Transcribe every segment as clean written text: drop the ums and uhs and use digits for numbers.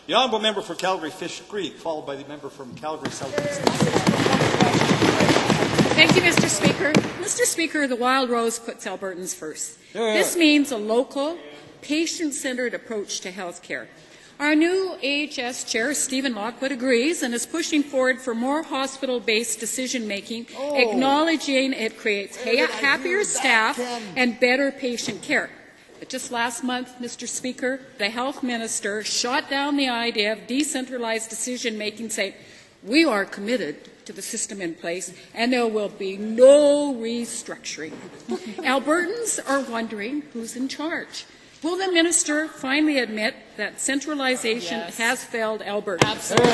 The honourable member for Calgary Fish Creek, followed by the member from Calgary Southeast. Thank you, Mr. Speaker. Mr. Speaker, the Wild Rose puts Albertans first. This means a local, patient-centred approach to health care. Our new AHS Chair, Stephen Lockwood, agrees and is pushing forward for more hospital-based decision-making, acknowledging it creates happier staff and better patient care. But just last month, Mr. Speaker, the Health Minister shot down the idea of decentralized decision-making, saying, "We are committed to the system in place, and there will be no restructuring." Albertans are wondering who's in charge. Will the minister finally admit that centralization has failed Alberta? Absolutely.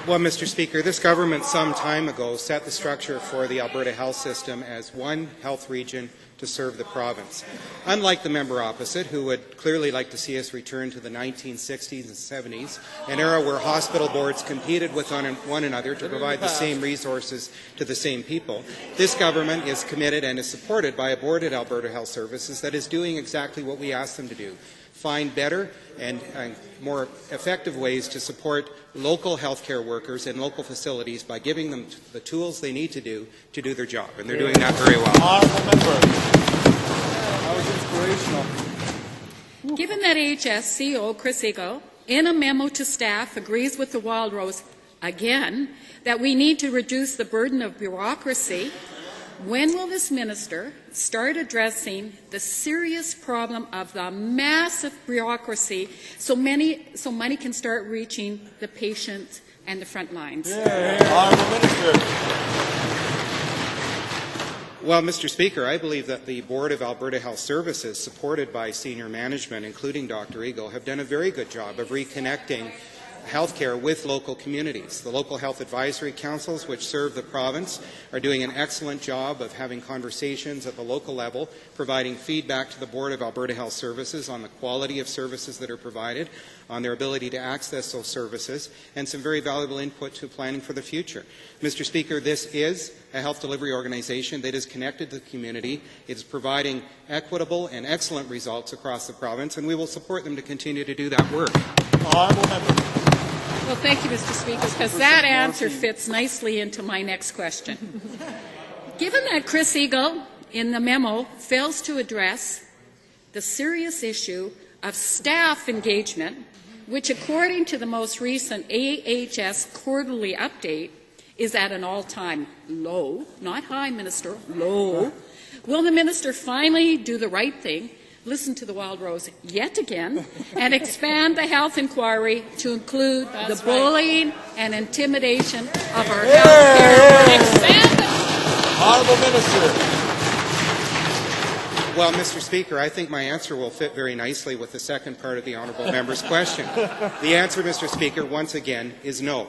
Well, Mr. Speaker, this government some time ago set the structure for the Alberta health system as one health region to serve the province. Unlike the member opposite, who would clearly like to see us return to the 1960s and 70s, an era where hospital boards competed with one another to provide the same resources to the same people, this government is committed and is supported by a board at Alberta Health Services that is doing exactly what we asked them to do: find better and more effective ways to support local healthcare workers in local facilities by giving them the tools they need to do their job, and they're doing that very well. Honourable member. That was inspirational. Given that AHS CEO Chris Eagle, in a memo to staff, agrees with the Wild Rose again that we need to reduce the burden of bureaucracy, when will this minister start addressing the serious problem of the massive bureaucracy so money can start reaching the patients and the front lines? Honourable Minister. Well, Mr. Speaker, I believe that the Board of Alberta Health Services, supported by senior management, including Dr. Eagle, have done a very good job of reconnecting healthcare with local communities. The local health advisory councils, which serve the province, are doing an excellent job of having conversations at the local level, providing feedback to the Board of Alberta Health Services on the quality of services that are provided, on their ability to access those services, and some very valuable input to planning for the future. Mr. Speaker, this is a health delivery organization that is connected to the community. It is providing equitable and excellent results across the province, and we will support them to continue to do that work. Honourable member. Well, thank you, Mr. Speaker, because that answer fits nicely into my next question. Given that Chris Eagle, in the memo, fails to address the serious issue of staff engagement, which, according to the most recent AHS quarterly update, is at an all-time low, not high, Minister, low, will the minister finally do the right thing, listen to the Wild Rose yet again, and expand the health inquiry to include the bullying and intimidation of our health care? Expand it! Honourable Minister. Well, Mr. Speaker, I think my answer will fit very nicely with the second part of the honourable member's question. The answer, Mr. Speaker, once again, is no.